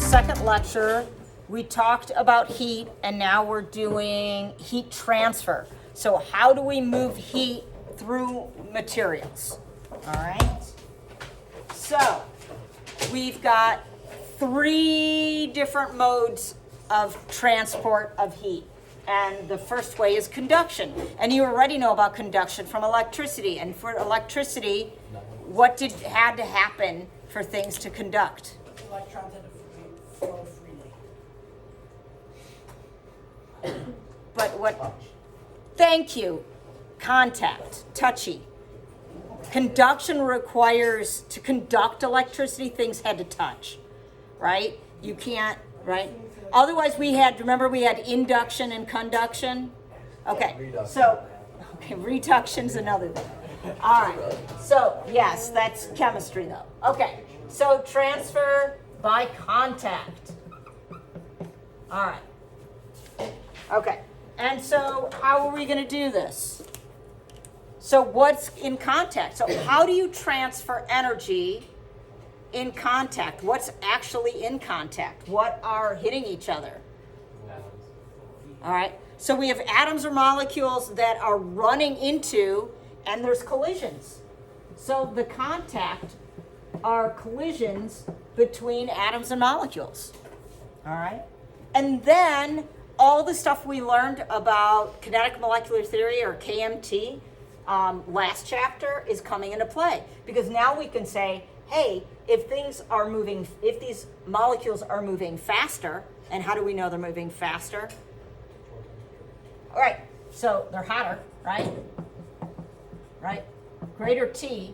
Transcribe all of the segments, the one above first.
second lecture, we talked about heat, and now we're doing heat transfer. So how do we move heat through materials? All right. So we've got 3 different modes of transport of heat. And the first way is conduction. And you already know about conduction from electricity. And for electricity, what had to happen for things to conduct? Electrons had to flow freely. But what? Thank you. Contact, touchy. Conduction requires, to conduct electricity, things had to touch, right? You can't, right? Otherwise we had, remember we had induction and conduction? Okay, so, reduction's another thing. All right, so yes, that's chemistry though. Okay, so transfer by contact. All right. Okay, and so how are we going to do this? So what's in contact? So how do you transfer energy in contact? What's actually in contact? What are hitting each other? All right, so we have atoms or molecules that are running into, and there's collisions. So the contact are collisions between atoms and molecules. All right, and then all the stuff we learned about kinetic molecular theory, or KMT, last chapter is coming into play, because now we can say, hey, if things are moving, if these molecules are moving faster, and how do we know they're moving faster? All right, so they're hotter, right? Right? Greater T,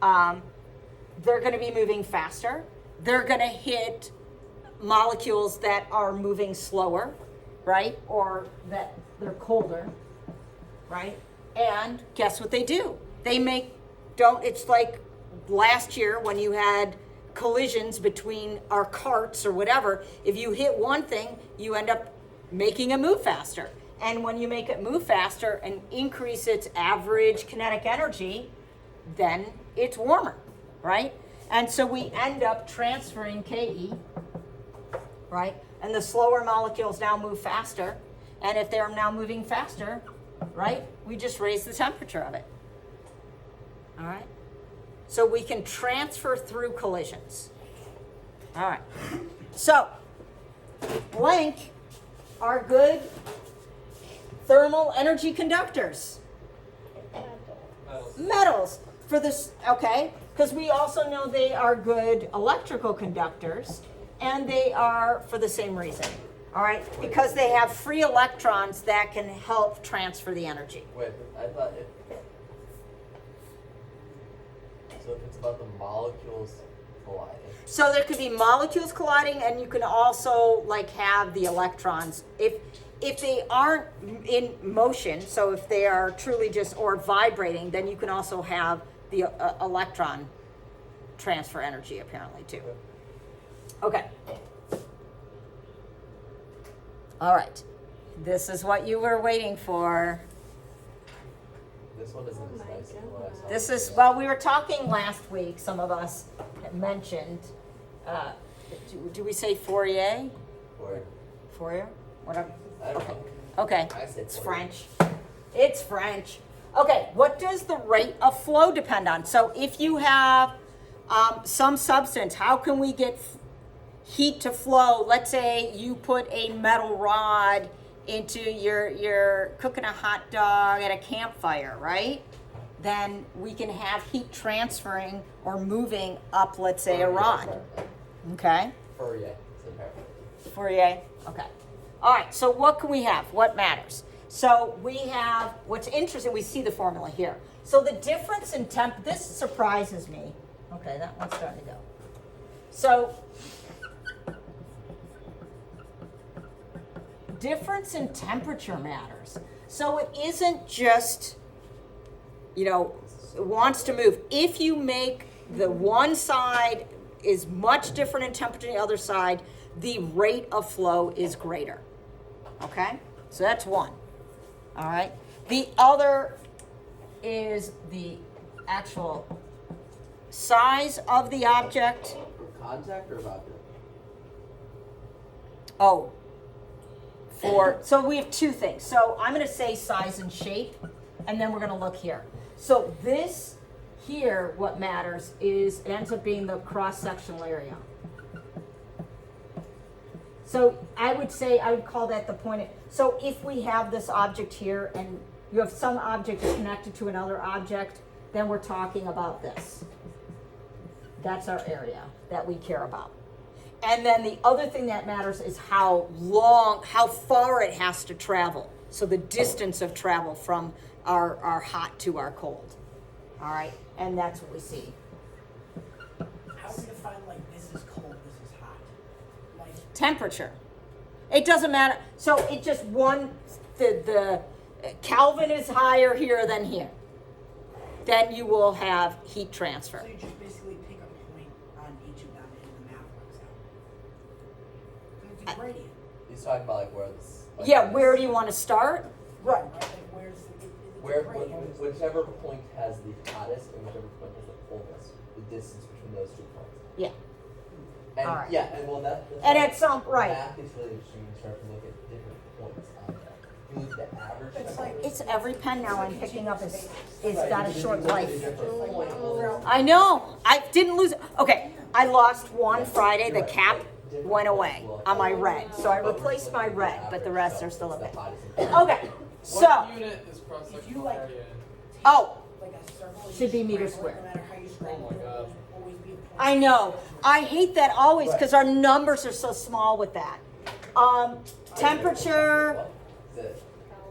they're going to be moving faster. They're going to hit molecules that are moving slower, right? Or that they're colder, right? And guess what they do? They it's like last year when you had collisions between our carts or whatever. If you hit one thing, you end up making it move faster. And when you make it move faster and increase its average kinetic energy, then it's warmer, right? And so we end up transferring KE, right? And the slower molecules now move faster. And if they're now moving faster, right, we just raise the temperature of it. All right? So we can transfer through collisions. All right. So, blank are good thermal energy conductors. Metals. For this, okay, because we also know they are good electrical conductors, and they are for the same reason. All right, because they have free electrons that can help transfer the energy. Wait, I thought so if it's about the molecules colliding. So there could be molecules colliding, and you can also like have the electrons. If they aren't in motion, so if they are truly just or vibrating, then you can also have the electron transfer energy apparently too. Okay. All right. This is what you were waiting for. This one isn't as nice as what I saw. This is, well, we were talking last week, some of us had mentioned, do we say Fourier? Or, Fourier? Whatever. I don't know. Okay, I said it's Fourier. French. It's French. Okay, what does the rate of flow depend on? So if you have some substance, how can we get heat to flow? Let's say you put a metal rod into you're cooking a hot dog at a campfire, right? Then we can have heat transferring or moving up, let's say, a rod. Okay? Fourier. It's in there. Fourier. Okay. All right, so what can we have? What matters? So we have, what's interesting, we see the formula here. So the difference in temp, this surprises me. Okay, that one's starting to go. So, difference in temperature matters. So it isn't just, it wants to move. If you make the one side is much different in temperature than the other side, the rate of flow is greater. Okay? So that's one. All right? The other is the actual size of the object. Contact or vacuum? Oh, so we have two things. So I'm going to say size and shape, and then we're going to look here. So this here, what matters is it ends up being the cross-sectional area. So I would call that the point. So if we have this object here and you have some object connected to another object, then we're talking about this. That's our area that we care about. And then the other thing that matters is how far it has to travel. So the distance of travel from our hot to our cold. All right, and that's what we see. How do we define like this is cold, this is hot? Like Temperature. It doesn't matter. So it just the Kelvin is higher here than here. Then you will have heat transfer. so you just basically pick a point on each of them and the math works out. It's a gradient. He's talking about like where this. Like Yeah, this- where do you want to start? Right. Like where's it's Where a gradient. whichever point has the hottest and whichever point has the coldest, the distance between those 2 points. Yeah. And Alright. yeah, and well that's And why at some right. math is really interesting when you start to look at different points on there. You look at the average. It's like It's every pen now I'm picking up is Right, got a because short you look at a life. different point, well, I know. I didn't lose it. Okay, I lost one Friday. The cap went away on my red, so I replaced my red, but the rest are still a bit. Okay, so What unit is If you, cross-sectional like, area in? oh, like a circle. Should be you meter scramble it, square. No matter how you scramble Oh my it, God. it'll always be a point. I know. I hate that always because our numbers are so small with that. Temperature.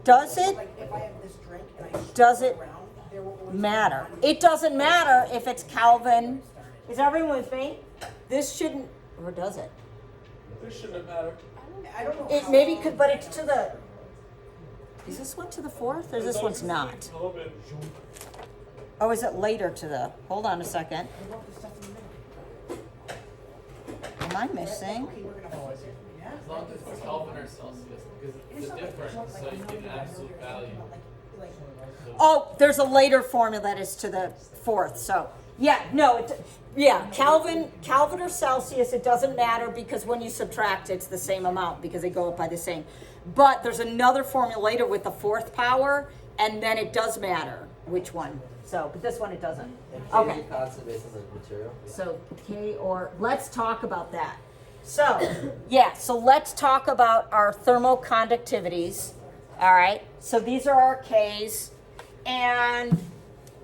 Does it Like if I have this drink and I Does swirl it around, there will always be matter? one It doesn't matter if it's Kelvin. Is everyone with me? This shouldn't, or does it? This shouldn't matter. I don't know. It how maybe long- could, but it's to the. Is this one to the fourth, or this one's not? Oh, is it later to the? Hold on a second. I wrote this stuff in the middle. Am I missing? Okay, we're gonna fix it. Yeah. As long as it's Kelvin or Celsius, because the difference, so you get an absolute value. Like, Oh, there's a later formula that is to the fourth. So yeah, no, Kelvin or Celsius, it doesn't matter because when you subtract, it's the same amount because they go up by the same. But there's another formula later with the fourth power, and then it does matter which one. So, but this one it doesn't. Okay. Okay. Constant basis of material. So let's talk about that. So, yeah, so let's talk about our thermoconductivities. All right, so these are our Ks. And,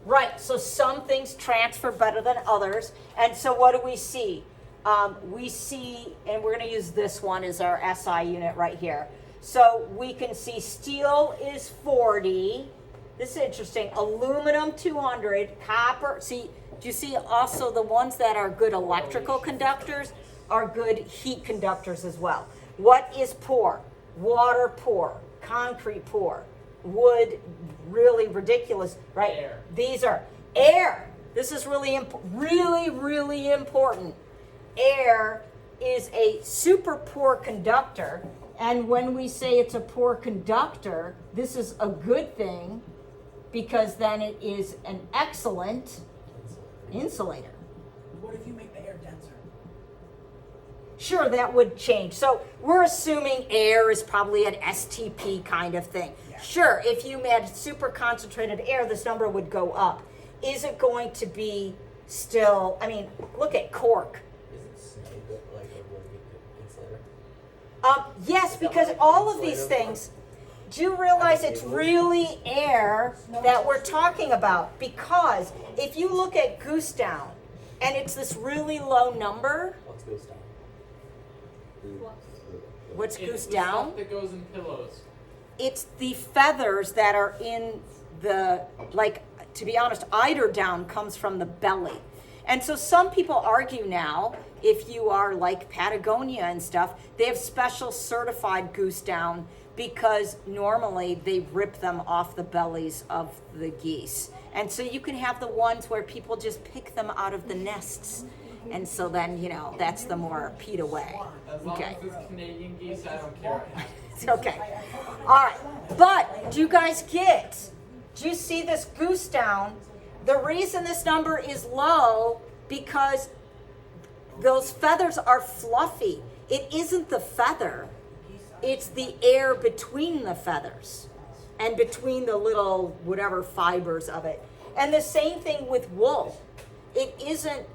right, so some things transfer better than others. And so what do we see? We see, and we're going to use this one as our SI unit right here. So we can see steel is 40. This is interesting. Aluminum 200, copper. See, do you see also the ones that are good electrical conductors are good heat conductors as well? What is poor? Water poor, concrete poor, wood really ridiculous, right? Air. These are air. This is really really important. Air is a super poor conductor, and when we say it's a poor conductor, this is a good thing because then it is an excellent insulator. what if you make the air denser? Sure, that would change. So we're assuming air is probably an STP kind of thing. Yeah. Sure, if you had super concentrated air, this number would go up. Is it going to be still, I mean, look at cork. Is it snake like a really good insulator? Yes, because all of these things, do you realize it's really air that we're talking about? Because if you look at goose down, and it's this really low number, Let's go down. what's It's goose the down? stuff that goes in pillows. It's the feathers that are in the, like, to be honest, eider down comes from the belly. And so some people argue now, if you are like Patagonia and stuff, they have special certified goose down because normally they rip them off the bellies of the geese. And so you can have the ones where people just pick them out of the nests. And so then, that's the more PETA way. As long Okay. as it's Canadian geese, I don't care. It's okay. All right. But do you guys get? Do you see this goose down? The reason this number is low because those feathers are fluffy. It isn't the feather. It's the air between the feathers and between the little whatever fibers of it. And the same thing with wool. It isn't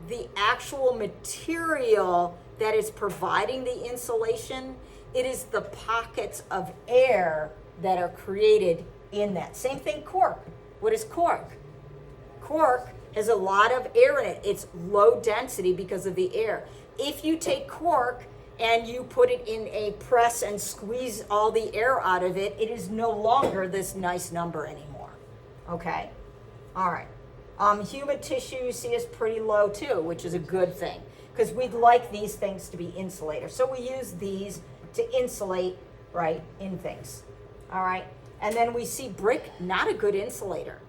the actual material that is providing the insulation. It is the pockets of air that are created in that. Same thing cork. What is cork? Cork has a lot of air in it. It's low density because of the air. If you take cork and you put it in a press and squeeze all the air out of it, it is no longer this nice number anymore. Okay? All right. Human tissue, you see, is pretty low too, which is a good thing, because we'd like these things to be insulators. So we use these to insulate, right, in things. All right? And then we see brick, not a good insulator,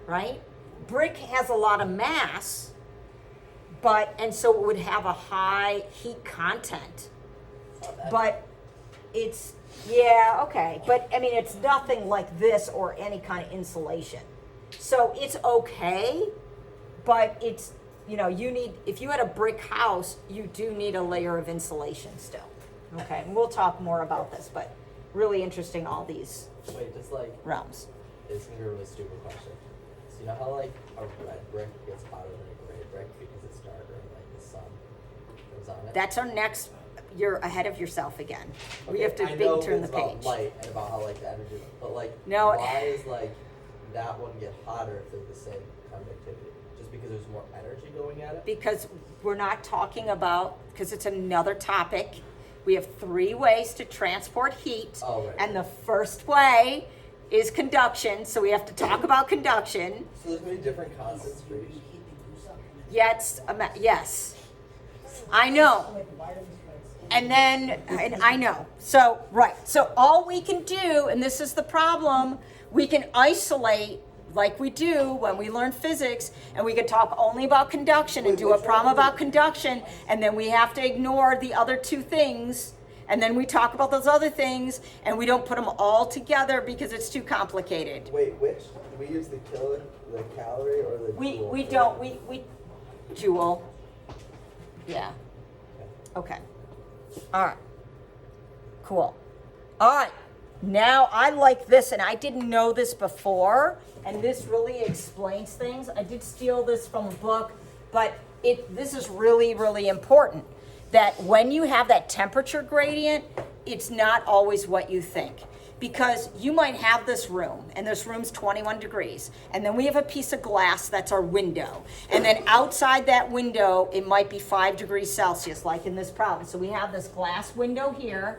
right? Brick has a lot of mass, and so it would have a high heat content. But it's, yeah, okay. But I mean, it's nothing like this or any kind of insulation. So it's okay, but it's, you need, if you had a brick house, you do need a layer of insulation still. Okay, and we'll talk more about this, but really interesting, all these Wait, just like, realms. it's gonna be a really stupid question. So you know how like a red brick gets hotter than a gray brick because it's darker and like the sun goes on it? That's our next, you're ahead of yourself again. We Okay, have to I know turn the it's about page. light and about how like the energy, but like No. why is like that one get hotter if they're the same conductivity? Just because there's more energy going at it? Because we're not talking about, because it's another topic. We have 3 ways to transport heat. Oh, right. And the first way is conduction, so we have to talk about conduction. So there's gonna be different constants for each. Yes, yes. I know. And then, and I know. So, right. So all we can do, and this is the problem, we can isolate like we do when we learn physics, and we can talk only about conduction and do a problem about conduction, and then we have to ignore the other 2 things, and then we talk about those other things, and we don't put them all together because it's too complicated. Wait, which? Do we use the calorie or the joule? We don't, we joule. Yeah. Okay. All right. Cool. All right. Now I like this, and I didn't know this before, and this really explains things. I did steal this from a book, but this is really, really important, that when you have that temperature gradient, it's not always what you think. Because you might have this room, and this room's 21 degrees, and then we have a piece of glass that's our window. And then outside that window, it might be 5 degrees Celsius, like in this problem. So we have this glass window here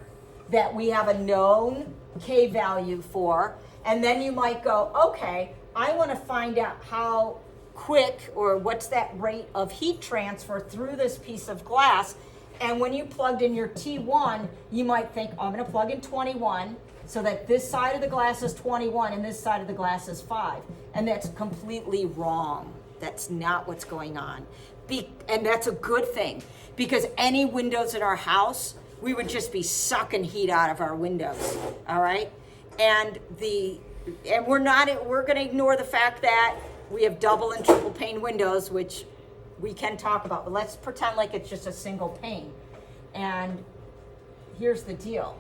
that we have a known K value for, and then you might go, okay, I want to find out how quick or what's that rate of heat transfer through this piece of glass. And when you plugged in your T1, you might think, oh, I'm going to plug in 21 so that this side of the glass is 21 and this side of the glass is 5. And that's completely wrong. That's not what's going on. And that's a good thing, because any windows in our house, we would just be sucking heat out of our windows, all right? And we're going to ignore the fact that we have double and triple pane windows, which we can talk about, but let's pretend like it's just a single pane. And here's the deal.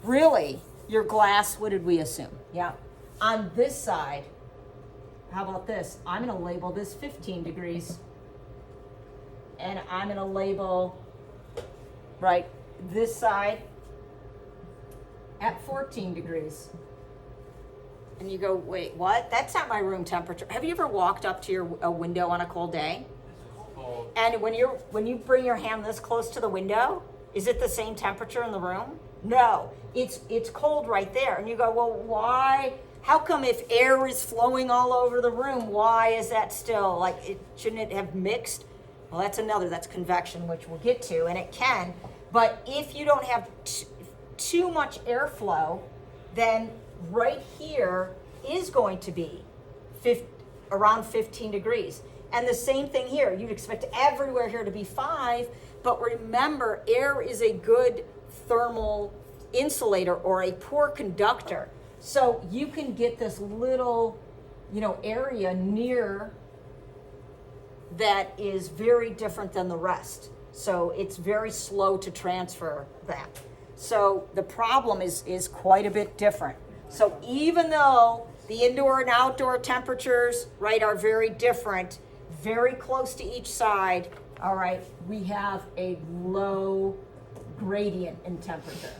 Really, your glass, what did we assume? Yeah. On this side, how about this? I'm going to label this 15 degrees. And I'm going to label, right, this side at 14 degrees. And you go, wait, what? That's not my room temperature. Have you ever walked up to a window on a cold day? Cold. And when you bring your hand this close to the window, is it the same temperature in the room? No, it's cold right there. And you go, well, why? How come if air is flowing all over the room, why is that still, shouldn't it have mixed? Well, that's convection, which we'll get to, and it can. But if you don't have too much airflow, then right here is going to be around 15 degrees. And the same thing here. You'd expect everywhere here to be 5, but remember, air is a good thermal insulator or a poor conductor. So you can get this little, area near that is very different than the rest. So it's very slow to transfer that. So the problem is quite a bit different. So even though the indoor and outdoor temperatures, right, are very different, very close to each side, all right, we have a low gradient in temperature.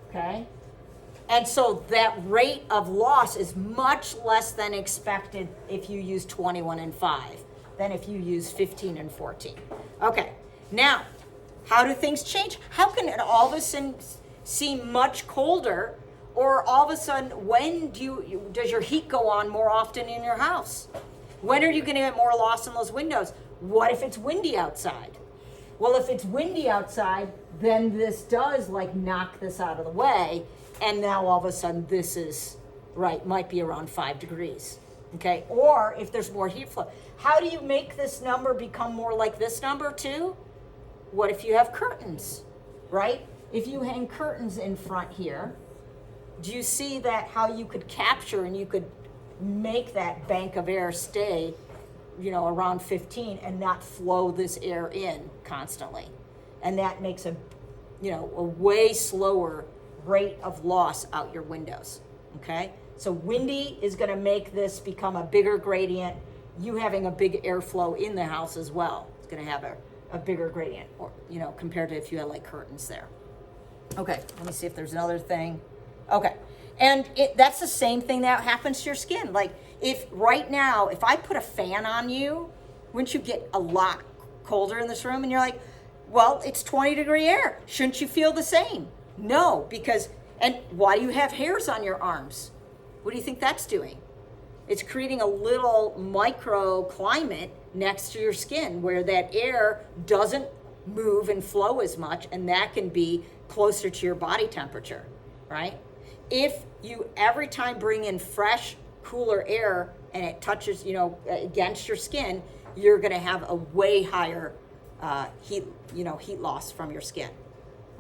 Okay? And so that rate of loss is much less than expected if you use 21 and 5 than if you use 15 and 14. Okay, now, how do things change? How can it all of a sudden seem much colder, or all of a sudden, when does your heat go on more often in your house? When are you going to get more loss in those windows? What if it's windy outside? Well, if it's windy outside, then this does like knock this out of the way, and now all of a sudden this is, right, might be around 5 degrees, okay? Or if there's more heat flow. How do you make this number become more like this number too? What if you have curtains, right? If you hang curtains in front here, do you see that how you could capture and you could make that bank of air stay, you know, around 15 and not flow this air in constantly? And that makes a way slower rate of loss out your windows, okay? So windy is gonna make this become a bigger gradient. You having a big airflow in the house as well, it's gonna have a bigger gradient, or, you know, compared to if you had like curtains there. Okay, let me see if there's another thing. Okay, and that's the same thing that happens to your skin. Like if right now, if I put a fan on you, wouldn't you get a lot colder in this room? And you're like, well, it's 20-degree air. Shouldn't you feel the same? No, because, and why do you have hairs on your arms? What do you think that's doing? It's creating a little microclimate next to your skin where that air doesn't move and flow as much, and that can be closer to your body temperature, right? If you every time bring in fresh, cooler air and it touches, you know, against your skin, you're gonna have a way higher heat loss from your skin,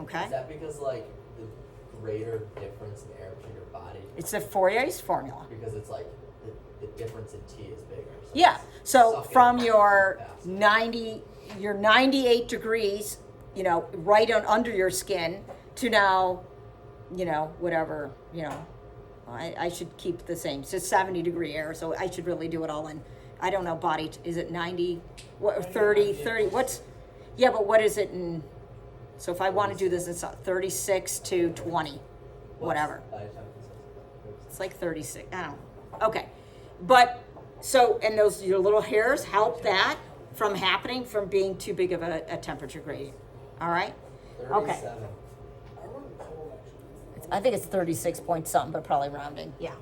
okay? Is that because like the greater difference in air between your body? It's the Fourier's formula. Because it's like the difference in T is bigger. So Yeah, it's so sucking from your faster. 98 degrees, you know, right on under your skin to now, you know, whatever, you know, I should keep the same. It's just 70-degree air, so I should really do it all in, I don't know, body, is it 90, what, 30, what's, yeah, but what is it in, so if I want to do this, it's 36 to 20, whatever. It's like 36, I don't know. Okay, but, so, and those, your little hairs help that from happening, from being too big of a temperature gradient, all right? Okay. 37. I think it's 36 point something, but probably rounding, yeah.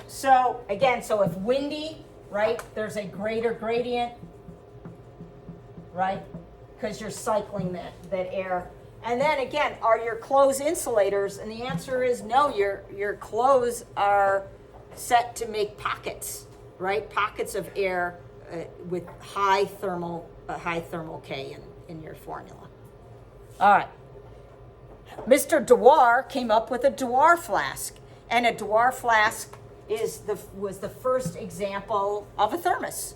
So, again, so if windy, right, there's a greater gradient, right? Because you're cycling that air. And then again, are your clothes insulators? And the answer is no, your clothes are set to make pockets, right? Pockets of air with high thermal K in your formula. All right. Mr. Dewar came up with a Dewar flask, and a Dewar flask was the first example of a thermos,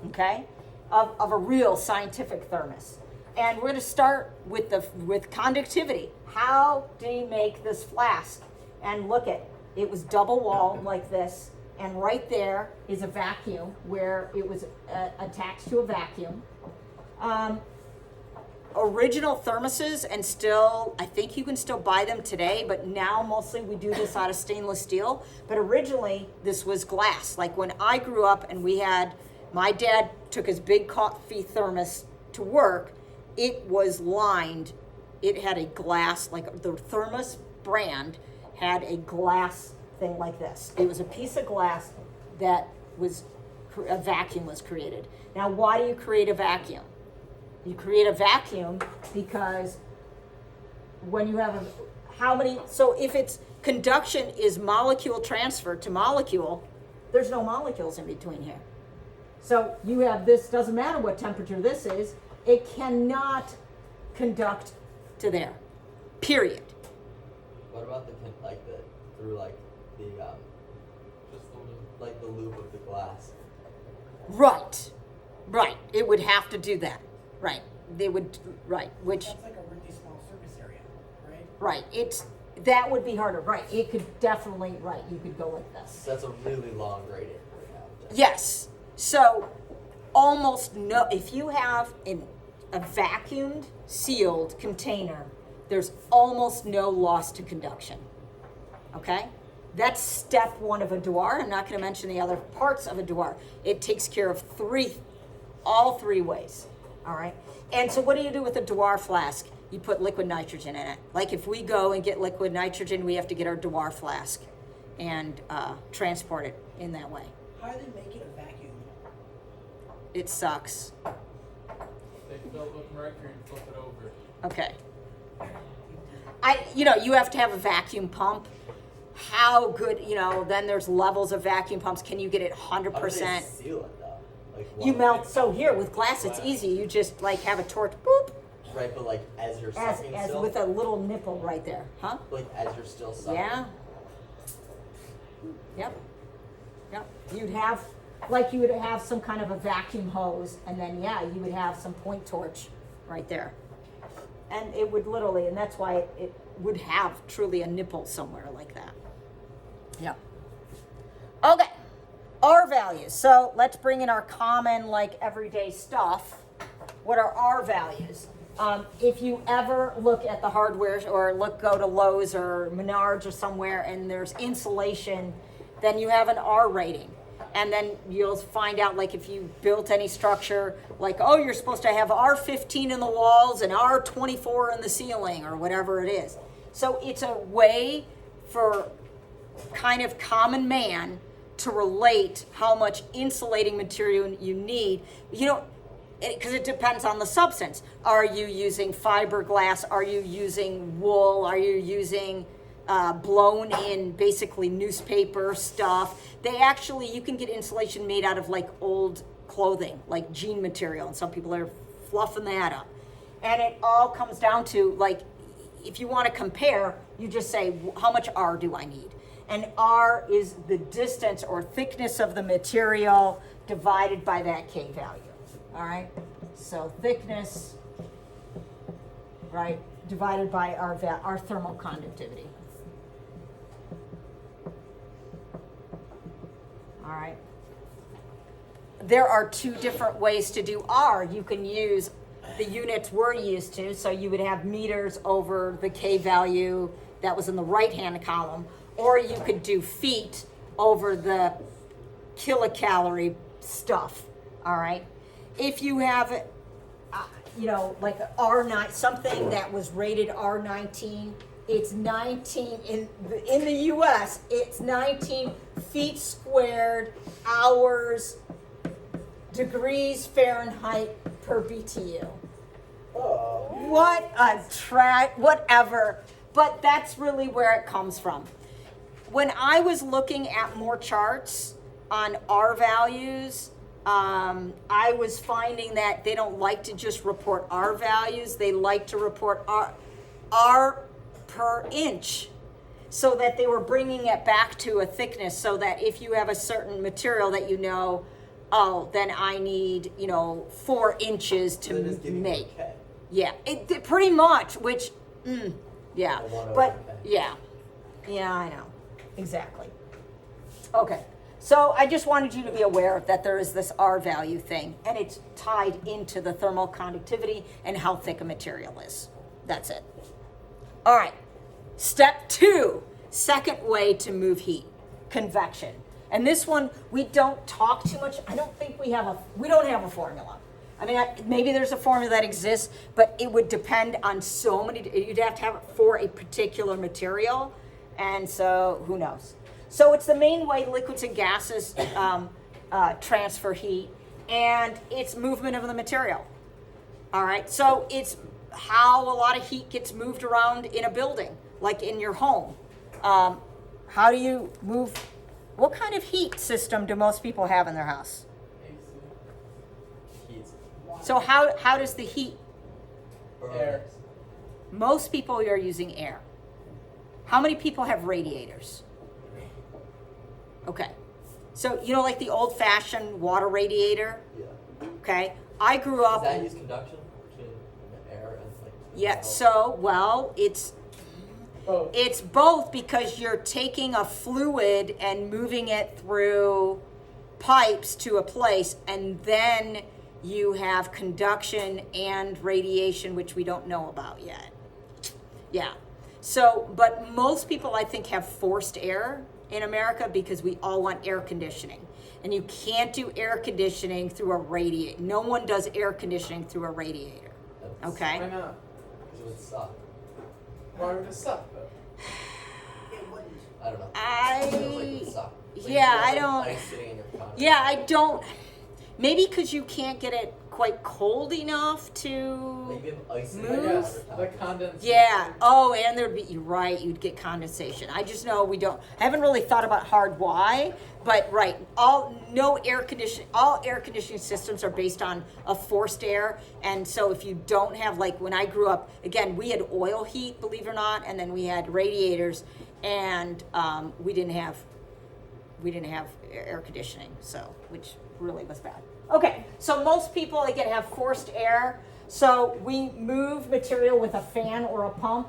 okay, of a real scientific thermos. And we're going to start with conductivity. How did he make this flask? And look at it was double walled like this, and right there is a vacuum where it was attached to a vacuum. Original thermoses, and still, I think you can still buy them today, but now mostly we do this out of stainless steel. But originally, this was glass. Like when I grew up and my dad took his big coffee thermos to work, it was lined, it had a glass, like the thermos brand had a glass thing like this. It was a piece of glass that a vacuum was created. Now, why do you create a vacuum? You create a vacuum because when you have so if it's conduction is molecule transfer to molecule, there's no molecules in between here. So you have this, doesn't matter what temperature this is, it cannot conduct to there, period. What about the loop of the glass? Right, it would have to do that. Right. they would, right, which, That's like a really small surface area, right? right, that would be harder, right, it could definitely, right, you could go like this. So that's a really long gradient right now. Yes, so almost no, if you have a vacuumed, sealed container, there's almost no loss to conduction, okay? That's step one of a Dewar. I'm not gonna mention the other parts of a Dewar. It takes care of all three ways, all right? And so what do you do with a Dewar flask? You put liquid nitrogen in it. Like if we go and get liquid nitrogen, we have to get our Dewar flask and transport it in that way. How do they make it a vacuum? It sucks. They fill it with mercury and flip it over. Okay. You have to have a vacuum pump. How good, then there's levels of vacuum pumps. Can you get it 100%? How do they seal it though? Like, You what- melt, so here with glass, it's easy. You just like have a torch, boop, Right, but like as you're as sucking still? with a little nipple right there, huh? Like as you're still sucking? Yeah. Yep. You would have some kind of a vacuum hose, and then you would have some point torch right there. And it would literally, and that's why it would have truly a nipple somewhere like that. Yeah. Okay. R values. So let's bring in our common, like everyday stuff. What are R values? If you ever look at the hardware or go to Lowe's or Menards or somewhere and there's insulation, then you have an R rating. And then you'll find out, like, if you built any structure, like, oh, you're supposed to have R15 in the walls and R24 in the ceiling or whatever it is. So it's a way for kind of common man to relate how much insulating material you need. Because it depends on the substance. Are you using fiberglass? Are you using wool? Are you using blown in basically newspaper stuff? You can get insulation made out of like old clothing, like jean material, and some people are fluffing that up. And it all comes down to, like, if you want to compare, you just say, how much R do I need? And R is the distance or thickness of the material divided by that K value. All right? So thickness, right, divided by our thermal conductivity. All right. There are two different ways to do R. You can use the units we're used to, so you would have meters over the K value that was in the right-hand column, or you could do feet over the kilocalorie stuff. All right. If you have, like R9, something that was rated R19, it's 19 in the U.S. It's 19 feet squared, hours, degrees Fahrenheit per BTU. Oh. What a whatever. But that's really where it comes from. When I was looking at more charts on R values, I was finding that they don't like to just report R values. They like to report R per inch, so that they were bringing it back to a thickness, so that if you have a certain material that then I need 4 inches to So it is giving you a make. K. Yeah, it pretty much, which, yeah, A 1 over but, K. yeah, I know, exactly. Okay, so I just wanted you to be aware that there is this R value thing, and it's tied into the thermal conductivity and how thick a material is. That's it. All right, step 2, second way to move heat, convection. And this one, we don't talk too much. I don't think we don't have a formula. I mean, maybe there's a formula that exists, but it would depend on so many, you'd have to have it for a particular material. And so who knows? So it's the main way liquids and gases transfer heat, and it's movement of the material. All right, so it's how a lot of heat gets moved around in a building, like in your home. How do you move? What kind of heat system do most people have in their house? Heat. So how does the heat? Air. Most people are using air. How many people have radiators? Okay. So, like the old-fashioned water radiator? Yeah. Okay. I grew Does up that in, use conduction? Yeah, so, well, it's both because you're taking a fluid and moving it through pipes to a place, and then you have conduction and radiation, which we don't know about yet. Yeah. So, but most people, I think, have forced air in America because we all want air conditioning. And you can't do air conditioning through a radiator. No one does air conditioning through a radiator. That's- Okay? Why not? Because it would suck. Why would it suck though? It wouldn't. I don't know. It feels like it would suck. Like, Yeah, you I have, don't- Ice sitting in your condom. Yeah, I don't. Maybe because you can't get it quite cold enough Like to. you have ice in Move? your I guess water the tank. condensation. Yeah. Oh, and there'd be. You're right. You'd get condensation. I just know we don't. I haven't really thought about hard why, but right. All air conditioning systems are based on a forced air, and so if you don't have, like when I grew up, again we had oil heat, believe it or not, and then we had radiators, and we didn't have air conditioning, so which really was bad. Okay, so most people again have forced air. So we move material with a fan or a pump.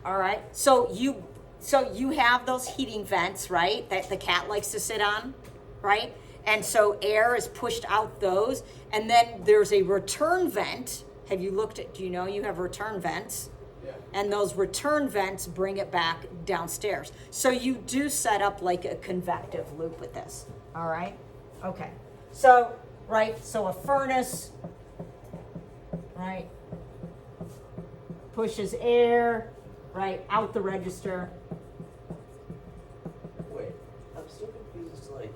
All right. So you have those heating vents, right? That the cat likes to sit on, right? And so air is pushed out those, and then there's a return vent. Do you know you have return vents? Yeah. And those return vents bring it back downstairs. So you do set up like a convective loop with this. All right? Okay. So, right, so a furnace, right, pushes air, right, out the register. Wait, I'm still confused. Like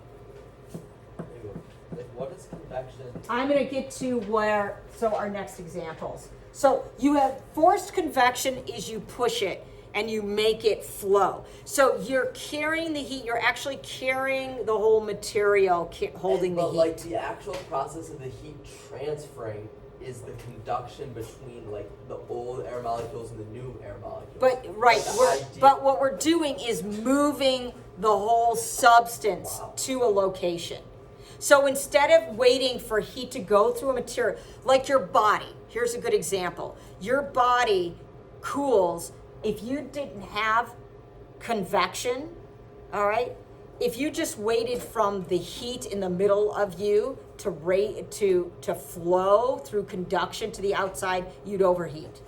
what is convection? I'm going to get to our next examples. So you have forced convection is you push it and you make it flow. So you're carrying the heat, you're actually carrying the whole material holding the But heat. like the actual process of the heat transferring is the conduction between like the old air molecules and the new air molecules. But right, The idea- but what we're doing is moving the whole substance Wow. to a location. So instead of waiting for heat to go through a material, like your body, here's a good example. Your body cools if you didn't have convection, all right? If you just waited from the heat in the middle of you to flow through conduction to the outside, you'd overheat.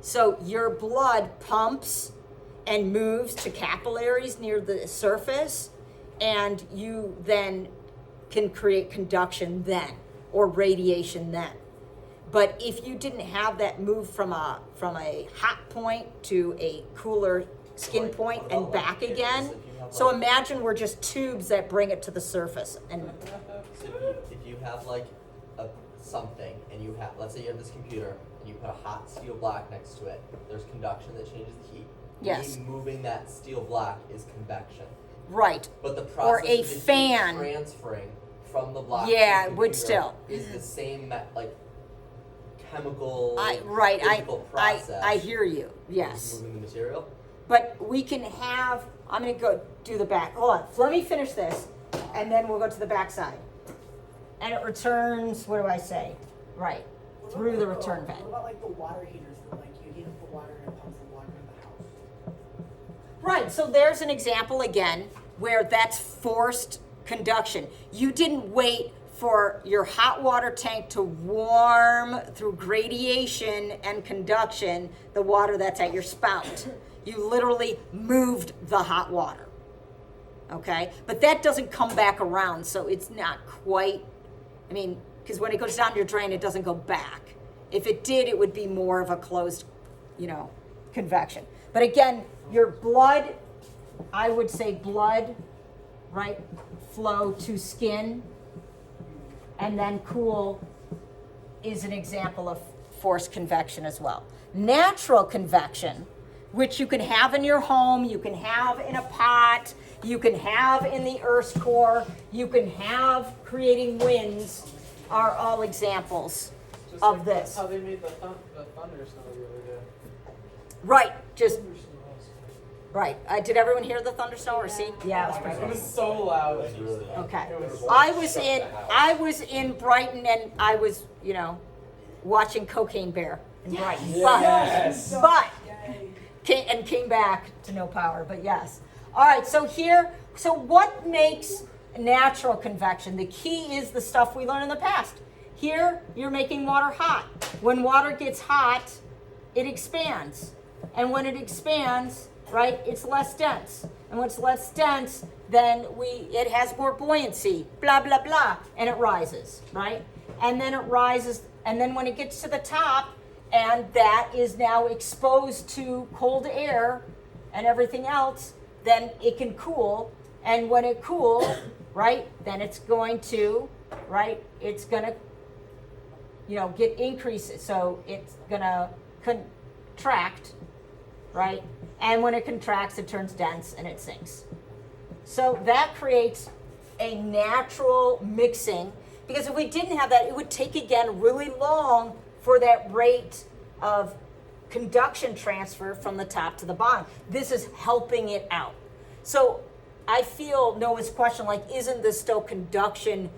So your blood pumps and moves to capillaries near the surface, and you then can create conduction then or radiation then. But if you didn't have that move from a hot point to a cooler skin Like, point what and about, back like, again, if you have, so like- imagine we're just tubes that bring it to the surface. And So if you have like something and you have, let's say you have this computer and you put a hot steel block next to it, there's conduction that changes the heat. Yes. Me moving that steel block is convection. right, But the Or process a of the heat fan. transferring from the block Yeah, to the would computer still. is the same chemical I physical process. I hear you. as Yes. moving the material. But we can have, I'm gonna go do the back, hold on, let me finish this, and then we'll go to the back side. And it returns, what do I say? Right, What through about the like return vent. What about like the water heaters that like you heat up the water and it pumps the water in the house? Right, so there's an example again, where that's forced conduction. You didn't wait for your hot water tank to warm through gradation and conduction the water that's at your spout. You literally moved the hot water. Okay? But that doesn't come back around, so it's not quite, because when it goes down your drain, it doesn't go back. If it did, it would be more of a closed, convection. But again, your blood, I would say blood, right, flow to skin, and then cool is an example of forced convection as well. Natural convection, which you can have in your home, you can have in a pot, you can have in the Earth's core, you can have creating winds, are all examples Just of like this. How they made the thunder snow the other day. Right, just, right. Did everyone hear the thunder snow or see? Yeah, it was It pretty was so loud. It was really loud. Okay. It was I was in Brighton, and I was, watching Cocaine Bear in Brighton. Yes. But Yay. and came back to no power, but yes. All right, so what makes natural convection? The key is the stuff we learned in the past. Here, you're making water hot. When water gets hot, it expands. And when it expands, right, it's less dense. And when it's less dense, then it has more buoyancy, blah, blah, blah, and it rises, right? And then it rises, and then when it gets to the top, and that is now exposed to cold air and everything else, then it can cool. And when it cools, right, then it's going to, right, it's going to, get increases. So it's going to contract, right? And when it contracts, it turns dense and it sinks. So that creates a natural mixing, because if we didn't have that, it would take, again, really long for that rate of conduction transfer from the top to the bottom. This is helping it out. So I feel Noah's question, like, isn't this still conduction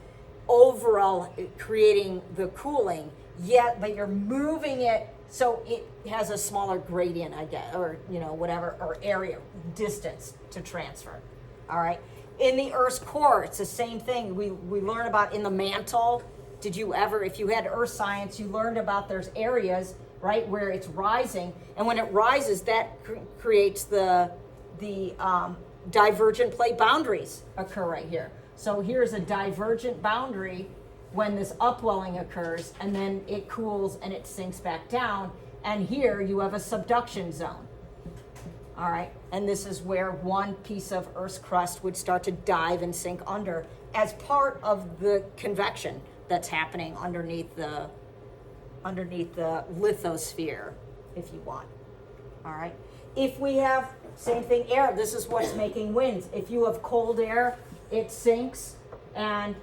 overall creating the cooling? Yet, but you're moving it so it has a smaller gradient, I guess, or whatever, or area, distance to transfer. All right. In the Earth's core, it's the same thing. We learn about in the mantle. Did you ever, if you had earth science, you learned about there's areas, right, where it's rising, and when it rises, that creates the divergent plate boundaries occur right here. So here's a divergent boundary when this upwelling occurs, and then it cools and it sinks back down, and here you have a subduction zone. All right, and this is where one piece of Earth's crust would start to dive and sink under as part of the convection that's happening underneath the lithosphere, if you want. All right, if we have, same thing, air, this is what's making winds. If you have cold air, it sinks, and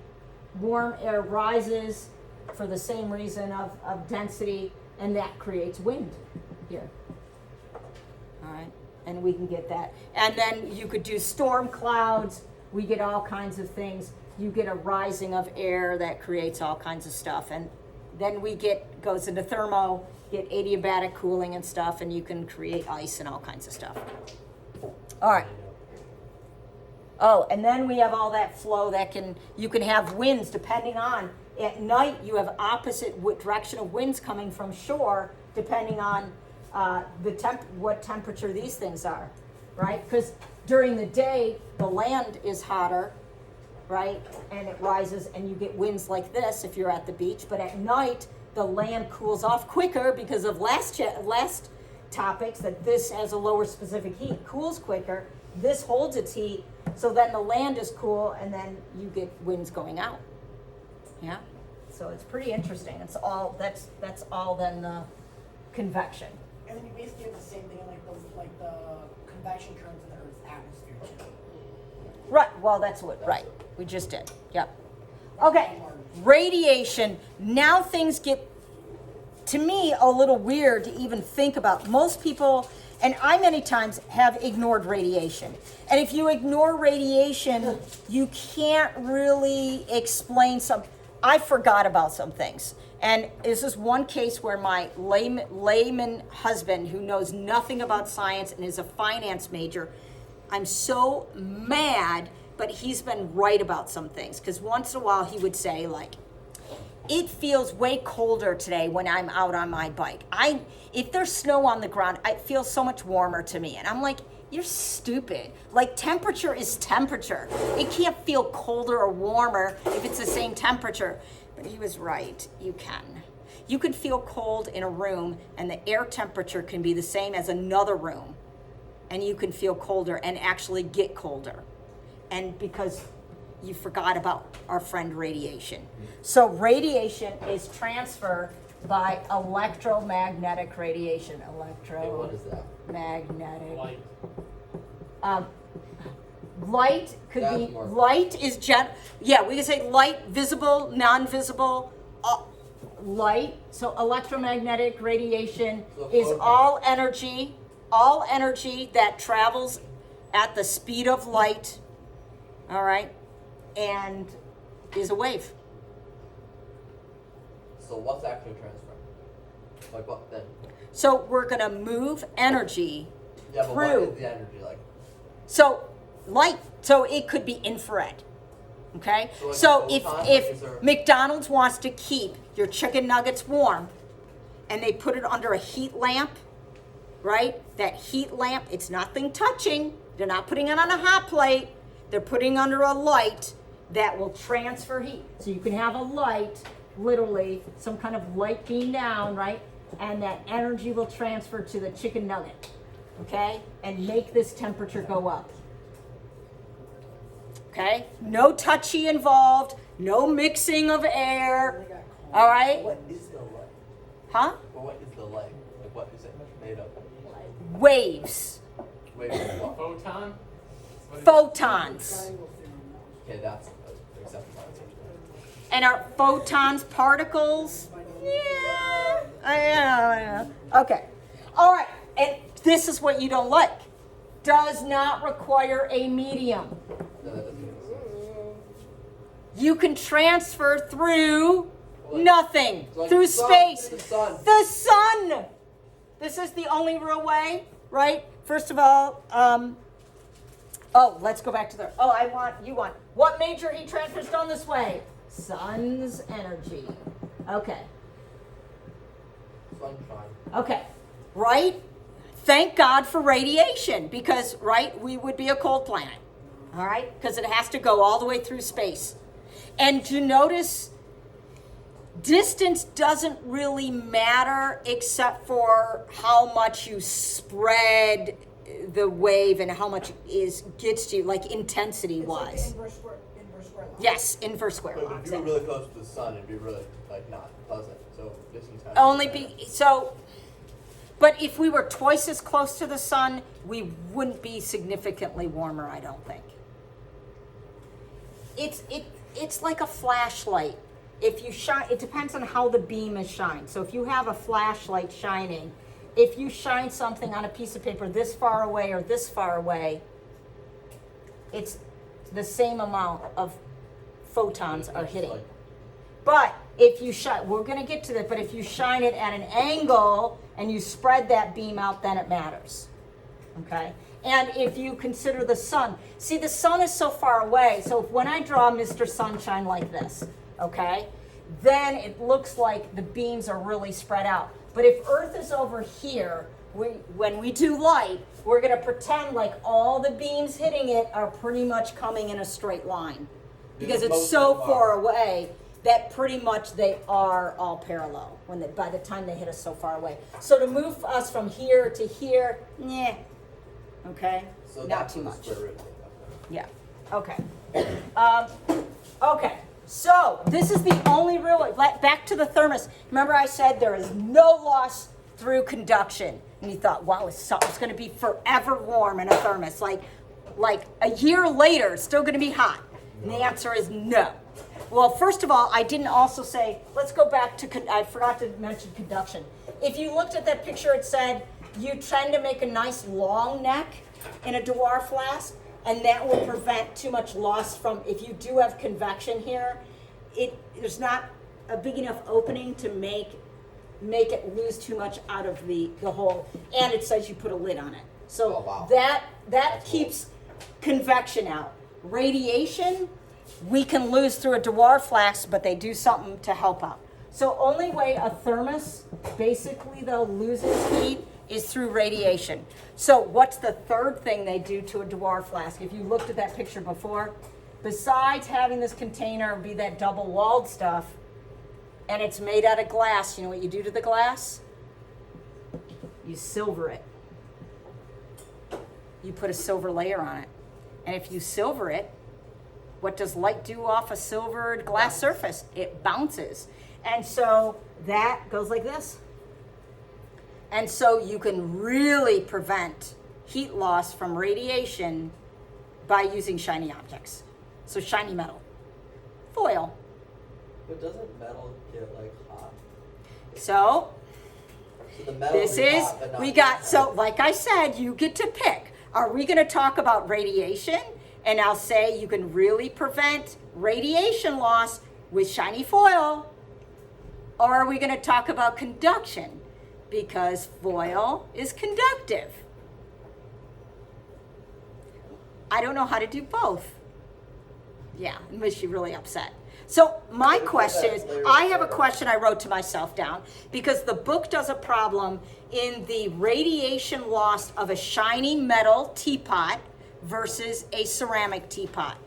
warm air rises for the same reason of density, and that creates wind here. All right, and we can get that. And then you could do storm clouds. We get all kinds of things. You get a rising of air that creates all kinds of stuff. And then goes into get adiabatic cooling and stuff, and you can create ice and all kinds of stuff. All right. Oh, and then we have all that flow you can have winds depending on, at night you have opposite direction of winds coming from shore depending on what temperature these things are, right? Because during the day, the land is hotter, right? And it rises and you get winds like this if you're at the beach, but at night, the land cools off quicker because of last topics, that this has a lower specific heat, cools quicker, this holds its heat, so then the land is cool, and then you get winds going out. Yeah, so it's pretty interesting. It's all that's all then the convection. And then you basically have the same thing like the convection currents in the Earth's atmosphere too. Right. Well, that's what. Right. We just did. Yep. Okay. Radiation. Now things get, to me, a little weird to even think about. Most people, and I many times have ignored radiation. And if you ignore radiation, you can't really explain I forgot about some things. And this is one case where my layman husband, who knows nothing about science and is a finance major, I'm so mad, but he's been right about some things. Because once in a while he would say, like, it feels way colder today when I'm out on my bike. If there's snow on the ground, it feels so much warmer to me. And I'm like, you're stupid. Like, temperature is temperature. It can't feel colder or warmer if it's the same temperature. But he was right. You can. You could feel cold in a room, and the air temperature can be the same as another room. And you can feel colder and actually get colder. And because you forgot about our friend radiation. So radiation is transferred by electromagnetic radiation. What is that? Magnetic. Light. Light could That's be, more- light is we can say light, visible, non-visible, light. So electromagnetic radiation So is photon. all energy that travels at the speed of light, all right, and is a wave. So what's actually transferring? Like what then? So we're gonna move energy Yeah, but through. what is the energy like? So light, so it could be infrared. Okay? So like So a photon, like, if is there- McDonald's wants to keep your chicken nuggets warm and they put it under a heat lamp, right? That heat lamp, it's nothing touching. They're not putting it on a hot plate. They're putting under a light that will transfer heat. So you can have a light, literally, some kind of light beam down, right? And that energy will transfer to the chicken nugget, okay? And make this temperature go up. Okay? No touchy involved, no mixing of air, all right? What is the light? Huh? But what is the light? Like what is it made of? Waves, Wait, what? Photon? What is- photons. Okay, that's acceptable answer. And are photons particles? Yeah. Yeah. Okay. All right. And this is what you don't like. Does not require a medium. No, that doesn't make sense. You can transfer through nothing, Like through the sun, space. the sun. The sun. This is the only real way, right? First of all, let's go back to the. What major heat transfer is done this way? Sun's energy. Okay. Sunshine. Okay. Right? Thank God for radiation because, right, we would be a cold planet. All right? Because it has to go all the way through space. And you notice distance doesn't really matter except for how much you spread the wave and how much gets to you, like intensity It's like the wise. inverse square law. Yes, inverse square But law. if you were really close to the sun, it'd be really like not pleasant. So distance kind Only but if we were twice as close to the sun, we wouldn't be significantly warmer, I don't think. It's like a flashlight. If you shine, it depends on how the beam is shined. So if you have a flashlight shining, if you shine something on a piece of paper this far away or this far away, it's the same amount of photons are hitting. Like, But if you shine, we're going to get to that, but if you shine it at an angle and you spread that beam out, then it matters. Okay? And if you consider the sun, see, the sun is so far away. So when I draw Mr. Sunshine like this, okay, then it looks like the beams are really spread out. But if Earth is over here, when we do light, we're going to pretend like all the beams hitting it are pretty much coming in a straight line. Because it's most so of them far are. away that pretty much they are all parallel by the time they hit us so far away. So to move us from here to here, okay, so not that's too what the much. square root thing Yeah, okay. Okay, so this is the only real way. Back to the thermos. Remember I said there is no loss through conduction. And you thought, wow, it's going to be forever warm in a thermos. Like a year later, it's still going to be hot. And the answer is no. Well, first of all, I didn't also say, let's go back to, I forgot to mention conduction. If you looked at that picture, it said you tend to make a nice long neck in a Dewar flask, and that will prevent too much loss from, if you do have convection here, there's not a big enough opening to make it lose too much out of the hole. And it says you put a lid on it. So Oh, wow. that That's cool. keeps convection out. Radiation, we can lose through a Dewar flask, but they do something to help out. So only way a thermos basically though loses heat is through radiation. So what's the third thing they do to a Dewar flask? If you looked at that picture before, besides having this container be that double-walled stuff, and it's made out of glass, you know what you do to the glass? You silver it. You put a silver layer on it. And if you silver it, what does light do off a silvered glass surface? It bounces. And so that goes like this. And so you can really prevent heat loss from radiation by using shiny objects. So shiny metal. Foil. But doesn't metal get like hot? So So the metal this will be is, hot, but not we got, hot. so like I said, you get to pick. Are we going to talk about radiation? And I'll say you can really prevent radiation loss with shiny foil. Or are we going to talk about conduction? because foil is conductive. I don't know how to do both. Yeah, it makes you really upset. So my question is, I have a question I wrote to myself down because the book does a problem in the radiation loss of a shiny metal teapot versus a ceramic teapot.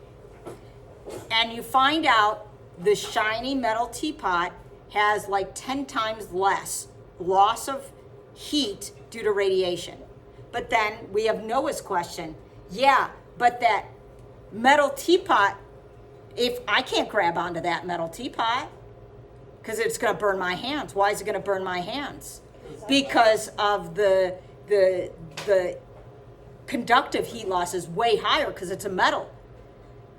And you find out the shiny metal teapot has like 10 times less loss of heat due to radiation. But then we have Noah's question. Yeah, but that metal teapot, if I can't grab onto that metal teapot, because it's going to burn my hands. Why is it going to burn my hands? Because of the conductive heat loss is way higher because it's a metal.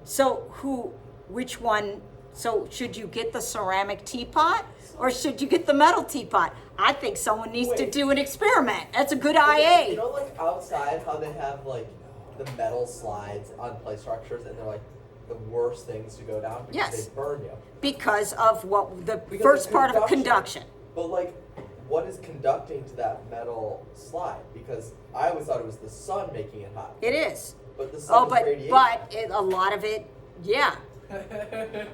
So which one? So should you get the ceramic teapot or should you get the metal teapot? I think someone needs to do an experiment. That's a good You IA. know, like outside, how they have like the metal slides on play structures, and they're like the worst things to go down because Yes. they burn you. Because of what the Because first of part of conduction. But like, what is conducting to that metal slide? Because I always thought it was the sun making it hot. It is. But the sun is radiation. A lot of it, yeah.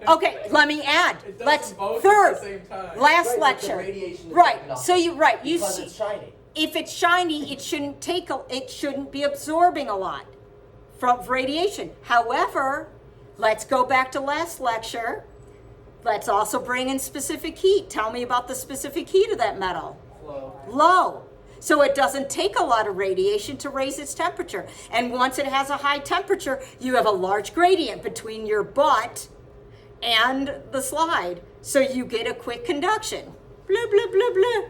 Okay, let me add. It does Let's them both third, at the same time. last Right, but the lecture. radiation is Right. enough So you because see, it's shiny. if it's shiny, it shouldn't be absorbing a lot from radiation. However, let's go back to last lecture. Let's also bring in specific heat. Tell me about the specific heat of that metal. Flow. Low. So it doesn't take a lot of radiation to raise its temperature. And once it has a high temperature, you have a large gradient between your butt and the slide. So you get a quick conduction. Blah, blah, blah, blah.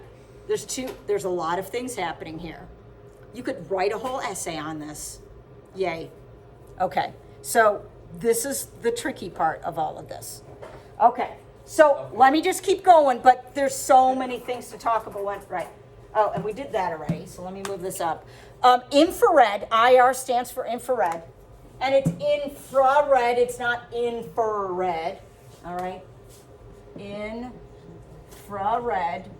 There's a lot of things happening here. You could write a whole essay on this. Yay. Okay, so this is the tricky part of all of this. Okay, so let me just keep going, but there's so many things to talk about. Right. Oh, and we did that already, so let me move this up. Infrared, IR stands for infrared, and it's infrared, it's not infrared, all right? Infrared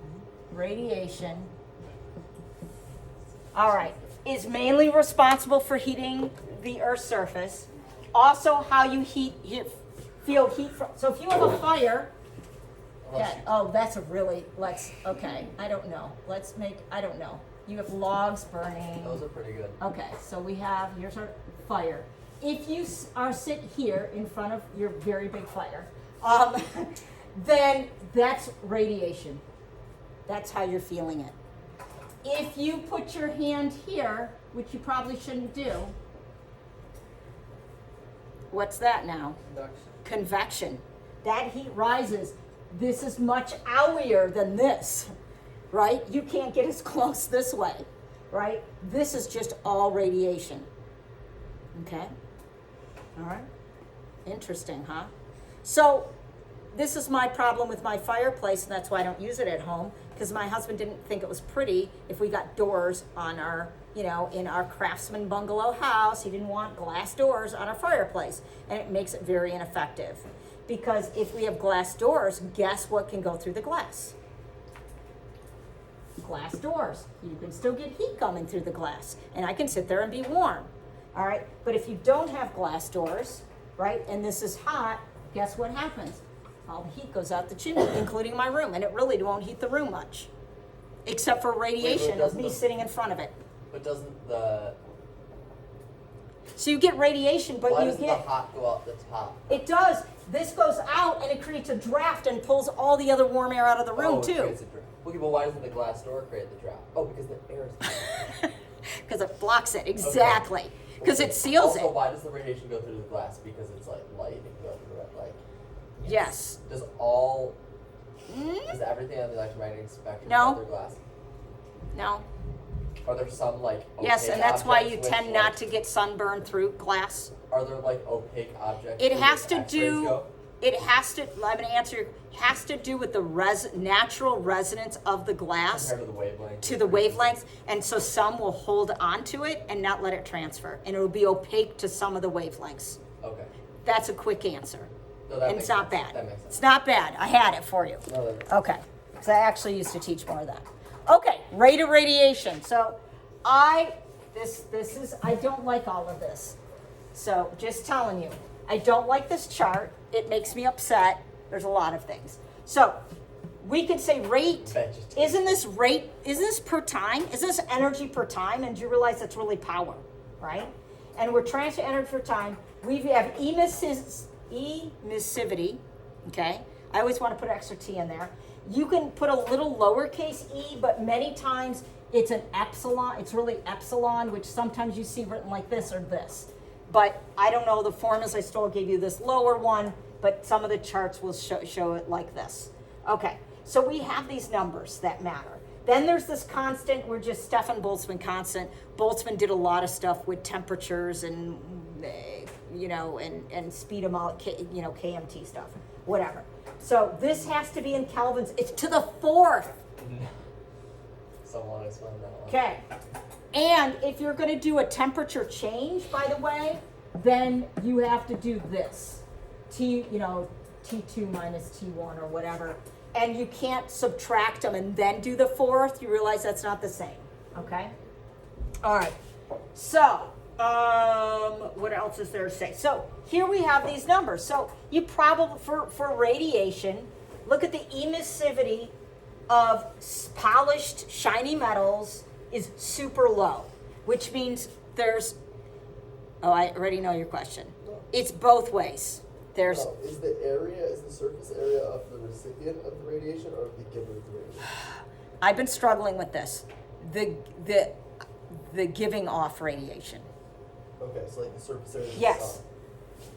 radiation, all right, is mainly responsible for heating the Earth's surface. Also, how you feel heat from, so if you have a fire, that's a really, I don't know. I don't know. You have logs burning. Those are pretty good. Okay, so here's our fire. If you are sit here in front of your very big fire, then that's radiation. That's how you're feeling it. If you put your hand here, which you probably shouldn't do, what's that now? Convection. That heat rises. This is much owier than this, right? You can't get as close this way, right? This is just all radiation. Okay? All right? Interesting, huh? So, this is my problem with my fireplace, and that's why I don't use it at home, because my husband didn't think it was pretty if we got doors on our, in our craftsman bungalow house. He didn't want glass doors on our fireplace, and it makes it very ineffective. Because if we have glass doors, guess what can go through the glass? Glass doors. You can still get heat coming through the glass, and I can sit there and be warm. All right, but if you don't have glass doors, right, and this is hot, guess what happens? All the heat goes out the chimney, including my room, and it really won't heat the room much, except for radiation of me sitting in front of it. But doesn't the So you get radiation, but why you doesn't get the hot go out the top? it does. This goes out and it creates a draft and pulls all the other warm air out of the room it too. creates a draft. Okay, but why doesn't the glass door create the draft? Oh, because the air is. Because it blocks it, exactly. Because it seals also, it. why does the radiation go through the glass? Because it's like light and go through it. Like, Yes. does everything on the electromagnetic spectrum No. go through glass? No. Are there some like Yes, opaque and that's why you objects tend which, not like, to get sunburned through glass. Are there like opaque objects? It where has the to X-rays do. go? I'm going to answer. Has to do with the natural resonance of the glass Compared to the wavelength. to the wavelengths, and so some will hold on to it and not let it transfer, and it will be opaque to some of the wavelengths. Okay. That's a quick answer. No, that And makes it's not sense. bad. That makes sense. It's not bad. I had it for you. No, that makes sense. Okay. Because I actually used to teach more of that. Okay, rate of radiation. So this is, I don't like all of this. So just telling you, I don't like this chart. It makes me upset. There's a lot of things. So we could say rate, isn't this per time? Isn't this energy per time? And do you realize that's really power, right? And we're transferring energy per time. We have emissivity, okay? I always want to put an extra T in there. You can put a little lowercase e, but many times it's an epsilon. It's really epsilon, which sometimes you see written like this or this. But I don't know the formulas. I still gave you this lower one, but some of the charts will show it like this. Okay, so we have these numbers that matter. Then there's this constant, we're just Stefan Boltzmann constant. Boltzmann did a lot of stuff with temperatures and, and speed them out, KMT stuff, whatever. So this has to be in kelvins. It's to the fourth. Someone explain that one. Okay. And if you're going to do a temperature change, by the way, then you have to do this. T2 minus T1 or whatever. And you can't subtract them and then do the fourth. You realize that's not the same. Okay? All right. So, what else is there to say? So, here we have these numbers. So, you probably, for radiation, look at the emissivity of polished, shiny metals is super low, which means there's, I already know your question. It's both ways. There's, is the surface area of the recipient of the radiation or of the giver of the radiation? I've been struggling with this. The giving off radiation. Okay, so like the surface area of the Yes. sun.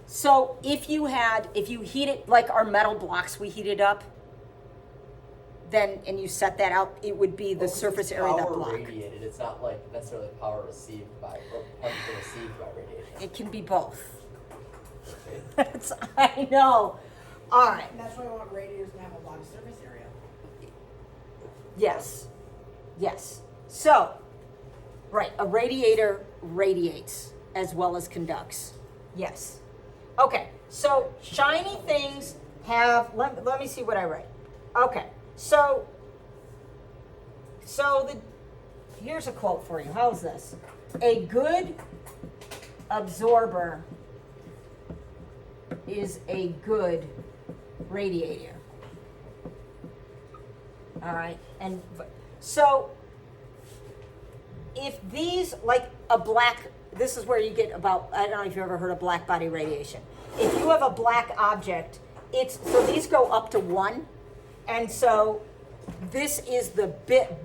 So if you heat it, like our metal blocks we heated up, and you set that out, it would be the surface area of that block. Power radiated. It's not like necessarily power received by, or temperature received by radiation. It can be both. I know. All right. And that's why I want radiators to have a lot of surface area. Yes. Yes. So, right, a radiator radiates as well as conducts. Yes. Okay, so shiny things have, let me see what I write. Okay, so here's a quote for you. How's this? A good absorber is a good radiator. All right, and so if these, like a black, this is where you get about, I don't know if you've ever heard of black body radiation. If you have a black object, so these go up to 1, and so this is the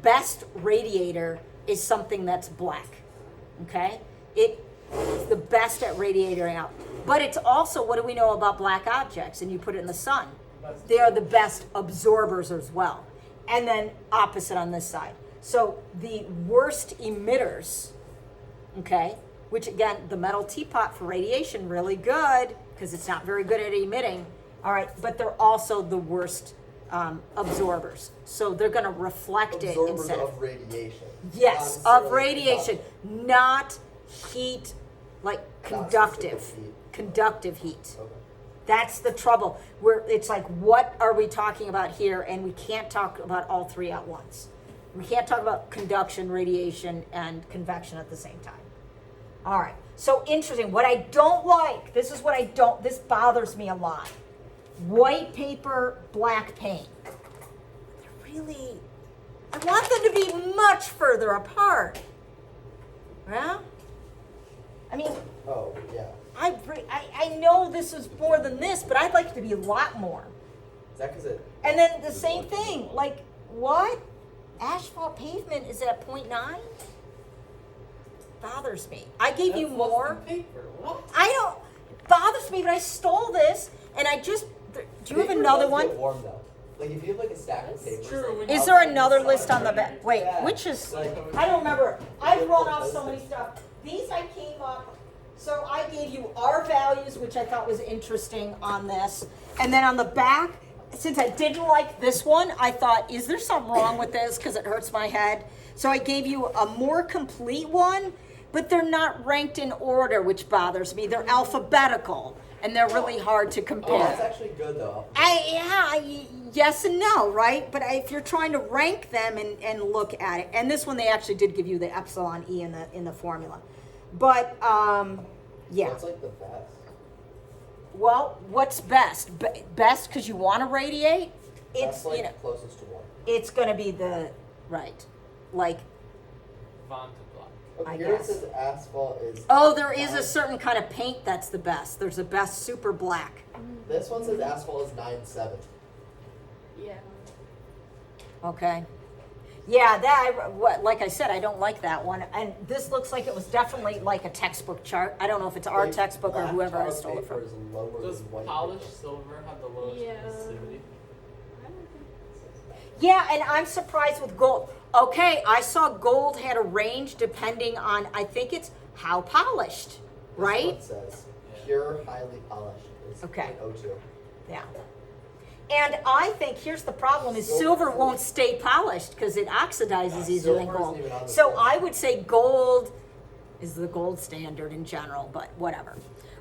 best radiator is something that's black, okay? It's the best at radiating out. But it's also, what do we know about black objects? And you put it in the sun. They are the best absorbers as well. And then opposite on this side. So the worst emitters, okay, which again, the metal teapot for radiation, really good, because it's not very good at emitting, all right, but they're also the worst absorbers. So they're going to reflect it Absorbers instead of radiation. Yes, Not of necessarily radiation, not heat, like conductive, specific heat. conductive heat. Okay. That's the trouble. Where it's like, what are we talking about here? And we can't talk about all three at once. We can't talk about conduction, radiation, and convection at the same time. All right. So interesting. What I don't like, this bothers me a lot. White paper, black paint. They're really, I want them to be much further apart. Yeah? I mean, Oh, yeah. I know this is more than this, but I'd like it to be a lot more. Is that because it? And then the same thing, like, what? Asphalt pavement is at 0.9? Bothers me. I gave you That's less more. than paper. What? I don't, bothers me, but I stole this, and I just, do you have Paper another does one? Get warm though. Like if you have like a stack of paper. true. like, Is out there in the another sun, list on the back? Wait, Yeah. which is, Like, I don't remember. I've run off so many stuff. These I came up, so I gave you our values, which I thought was interesting on this. And then on the back, since I didn't like this one, I thought, is there something wrong with this? Because it hurts my head. So I gave you a more complete one, but they're not ranked in order, which bothers me. They're alphabetical. and they're really hard to Oh, compare. that's actually good though. Yes and no, right? But if you're trying to rank them and look at it, and this one they actually did give you the epsilon E in the formula, but yeah. What's like the best? Well, what's best? Best because you want to radiate. That's It's like you know closest to one. it's going to be the right, like Font block. Okay, I here guess. it says asphalt is. oh, there is a 9. certain kind of paint that's the best. There's a best super black. This one says asphalt is 9.7. Yeah. Okay. Yeah, like I said, I don't like that one. And this looks like it was definitely like a textbook chart. I don't know if it's our Like, textbook or black whoever I tar stole it paper from. is lower Does than white polished paper. silver have the lowest Yeah. resistivity? I don't think so. Yeah, and I'm surprised with gold. Okay, I saw gold had a range depending on, I think it's how polished, This right? one says Yeah. pure, highly polished is Okay. 0.02. Yeah. And I think here's the problem is Silver. silver won't stay polished because it oxidizes easier than Silver isn't gold. even on the So list. I would say gold is the gold standard in general, but whatever.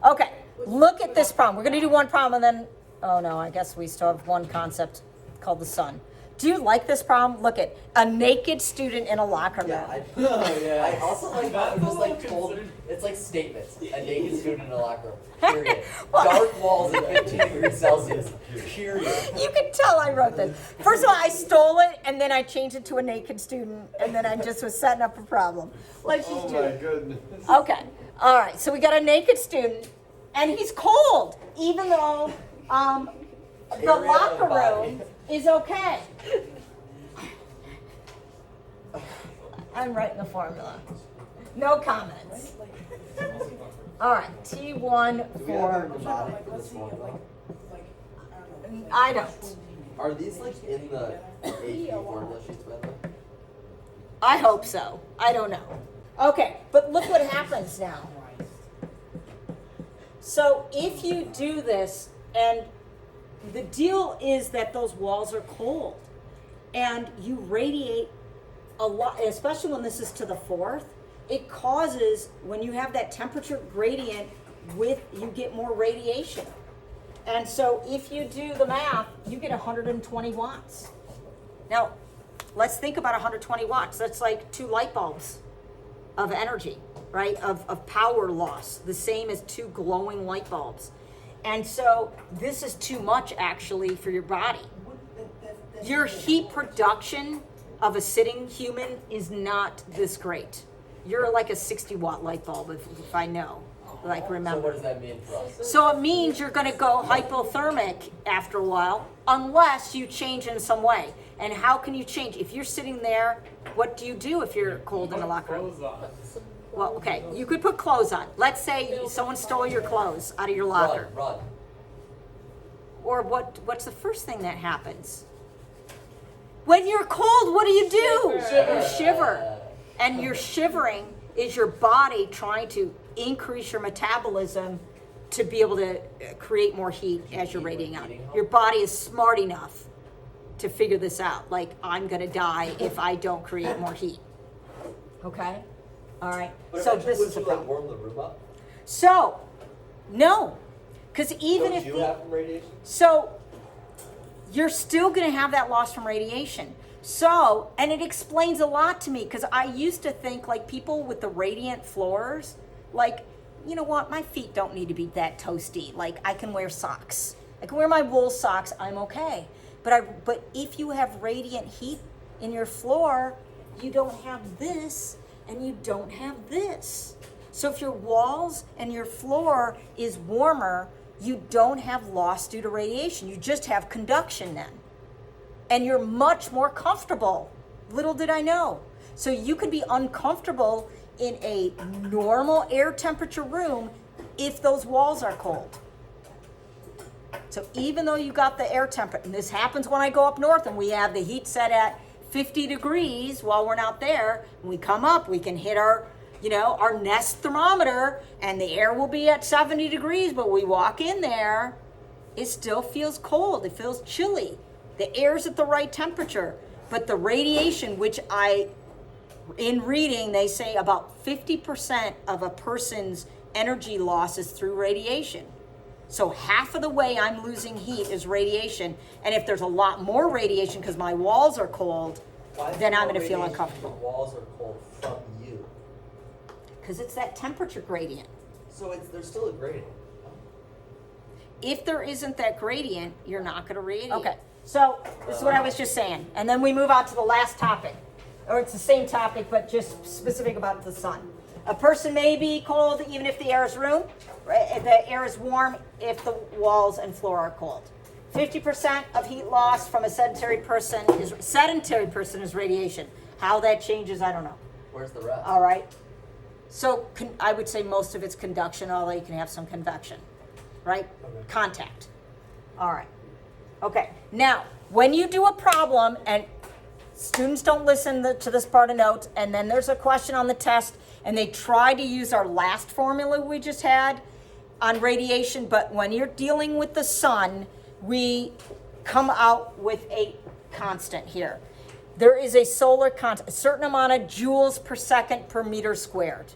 Okay, look at this problem. We're gonna do one problem and then, oh no, I guess we still have one concept called the sun. Do you like this problem? Look at a naked student in a locker room. Yeah, Oh, yeah. I also like how That's it just a like little told, considered. it's like statements. A naked student in a locker room. Period. Well- Dark walls at 15 degrees Celsius. Period. You can tell I wrote this. First of all, I stole it and then I changed it to a naked student and then I just was setting up a problem. Let's just do it. goodness. Okay. All right. So we got a naked student, and he's cold, even though the Area of locker body. room is okay. I'm writing the formula. No comments. All right. T1 Do we have a for mnemonic for this formula? I don't. Are these like in the AP formula sheets by the way? I hope so. I don't know. Okay, but look what happens now. So if you do this, and the deal is that those walls are cold, and you radiate a lot, especially when this is to the fourth, it causes, when you have that temperature gradient you get more radiation. And so if you do the math, you get 120 watts. Now, let's think about 120 watts. That's like 2 light bulbs of energy, right? Of power loss, the same as 2 glowing light bulbs. And so this is too much actually for your body. Your heat production of a sitting human is not this great. You're like a 60 watt light bulb if I know, like So remember. what does that mean for us? So it means you're going to go hypothermic after a while unless you change in some way. And how can you change? If you're sitting there, what do you do if you're cold in a locker room? Clothes on. Well, okay, you could put clothes on. Let's say someone stole your clothes out of your locker. Run. Or what's the first thing that happens? When you're cold, what do? You shiver. And your shivering is your body trying to increase your metabolism to be able to create more heat as you're radiating out. Your body is smart enough to figure this out. Like, I'm gonna die if I don't create more heat. Okay? All right. But So eventually, this would is a you like problem. warm the room up? So, no. Because even Don't if you have from radiation? so you're still going to have that loss from radiation. So, and it explains a lot to me because I used to think like people with the radiant floors, like, you know what, my feet don't need to be that toasty. Like I can wear socks. I can wear my wool socks, I'm okay. But if you have radiant heat in your floor, you don't have this and you don't have this. So if your walls and your floor is warmer, you don't have loss due to radiation. You just have conduction then. And you're much more comfortable. Little did I know. So you could be uncomfortable in a normal air temperature room if those walls are cold. So even though you got the air temperature, and this happens when I go up north and we have the heat set at 50 degrees while we're not there, when we come up, we can hit our Nest thermometer and the air will be at 70 degrees, but we walk in there, it still feels cold. It feels chilly. The air's at the right temperature, but the radiation, which in reading, they say about 50% of a person's energy loss is through radiation. So half of the way I'm losing heat is radiation. And if there's a lot more radiation because my walls are cold, Why is then there I'm more going to feel radiation uncomfortable. if the walls are cold from you? Because it's that temperature gradient. So there's still a gradient. If there isn't that gradient, you're not going to radiate. Okay, so this is what I was just saying. And then we move on to the last topic. Or it's the same topic, but just specific about the sun. A person may be cold even if the air is room. Right? The air is warm if the walls and floor are cold. 50% of heat loss from a sedentary person is radiation. How that changes, I don't know. Where's the rest? All right. So I would say most of it's conduction, although you can have some convection, right? Okay. Contact. All right. Okay. Now, when you do a problem, and students don't listen to this part of notes, and then there's a question on the test, and they try to use our last formula we just had on radiation, but when you're dealing with the sun, we come out with a constant here. There is a solar constant, a certain amount of joules per second per meter squared.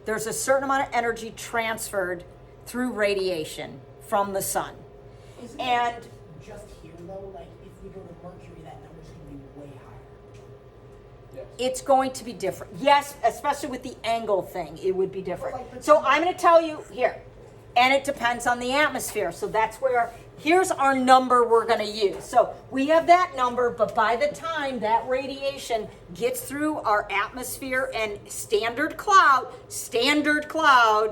There's a certain amount of energy transferred through radiation from the sun. Isn't And it just here though, like if we go to Mercury, that number's gonna be way higher. Yes. it's going to be different. Yes, especially with the angle thing, it would be different. Well, like, So I'm going to tell you here, and it depends on the atmosphere. So that's where, here's our number we're going to use. So we have that number, but by the time that radiation gets through our atmosphere and standard clouds,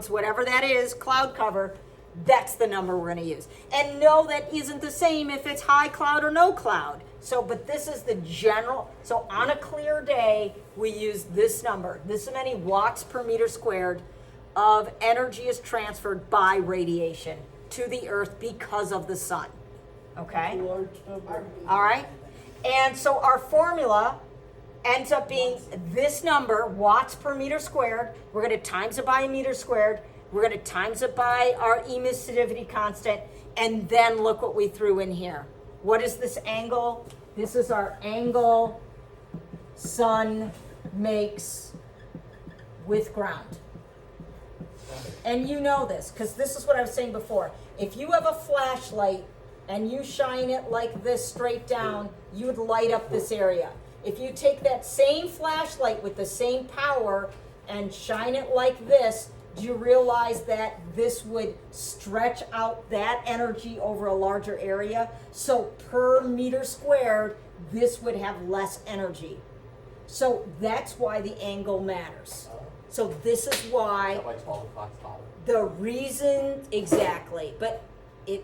whatever that is, cloud cover, that's the number we're going to use. And no, that isn't the same if it's high cloud or no cloud. So, but this is the general. So on a clear day, we use this number. This many watts per meter squared of energy is transferred by radiation to the earth because of the sun. Okay? All right? And so our formula ends up being this number, watts per meter squared. We're going to times it by a meter squared. We're going to times it by our emissivity constant. And then look what we threw in here. What is this angle? This is our angle sun makes with ground. And you know this, because this is what I was saying before. If you have a flashlight and you shine it like this straight down, you would light up this area. If you take that same flashlight with the same power and shine it like this, do you realize that this would stretch out that energy over a larger area? So per meter squared, this would have less energy. So that's why the angle matters. So this is why That why 12 o'clock's hotter. the reason, exactly, but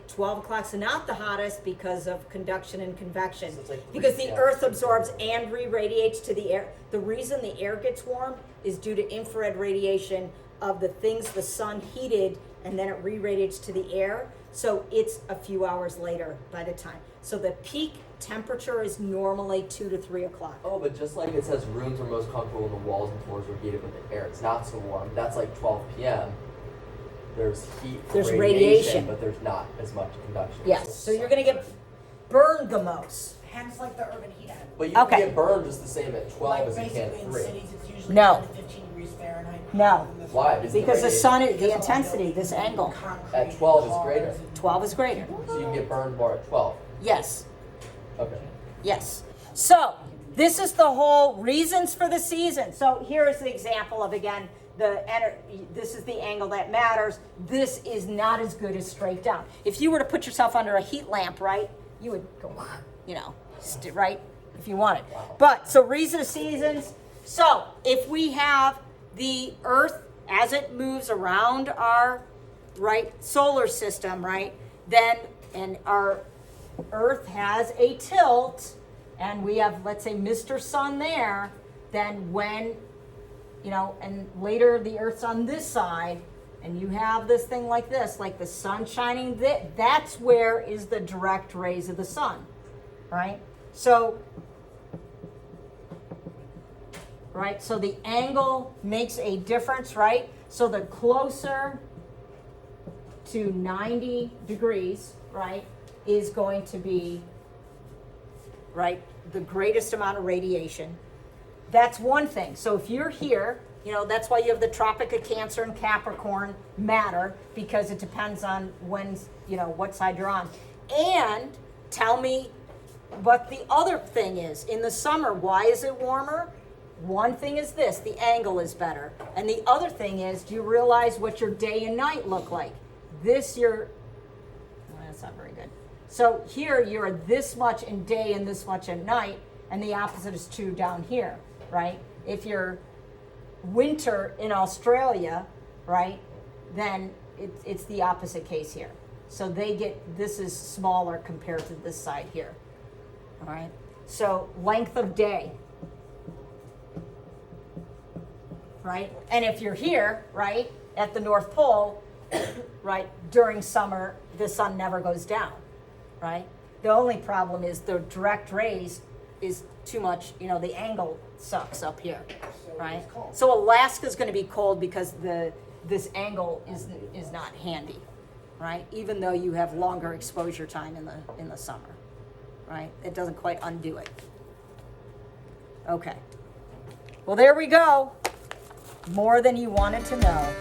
12 o'clock's not the hottest because of conduction and convection. So it's like Because the 3 earth p.m. absorbs and re-radiates to the air. The reason the air gets warm is due to infrared radiation of the things the sun heated, and then it re-radiates to the air. So it's a few hours later by the time. So the peak temperature is normally 2 to 3 o'clock. Oh, but just like it says rooms are most comfortable when the walls and floors are heated with the air. It's not so warm. That's like 12 p.m. There's heat from There's radiation. but there's not as much conduction. Yes, so you're gonna get burned the most. Hence like the urban heat island. But you Okay. can get burned just the same at 12 Like as you can basically at in 3. cities, it's usually No. 10 to 15 degrees Fahrenheit. No. And this Why? one- Because Because the radiation- sun, the intensity, this angle, Concrete, At 12 is cars, greater. 12 is greater. So you can get burned more at 12. Yes. Okay. Yes. So this is the whole reasons for the season. So here is the example of, again, this is the angle that matters. This is not as good as straight down. If you were to put yourself under a heat lamp, right, you would go, right, if you wanted. But so reason of seasons. So if we have the Earth as it moves around our solar system, right, then and our Earth has a tilt, and we have, let's say, Mr. Sun there, then when, and later the Earth's on this side, and you have this thing like this, like the sun shining, that's where is the direct rays of the sun, right? So the angle makes a difference, right? So the closer to 90 degrees, right, is going to be, right, the greatest amount of radiation. That's one thing. So if you're here You know, that's why you have the Tropic of Cancer and Capricorn matter, because it depends on when, you know, what side you're on. And tell me what the other thing is. In the summer, why is it warmer? One thing is this, the angle is better. And the other thing is, do you realize what your day and night look like? This, well, that's not very good. So here, you're this much in day and this much at night, and the opposite is true down here, right? If you're winter in Australia, right, then it's the opposite case here. So this is smaller compared to this side here, all right? So length of day, right? And if you're here, right, at the North Pole, right, during summer, the sun never goes down, right? The only problem is the direct rays is too much, you know, the angle sucks up here, right? So Alaska's going to be cold because this angle is not handy, right? Even though you have longer exposure time in the summer, right? It doesn't quite undo it. Okay. Well, there we go. More than you wanted to know.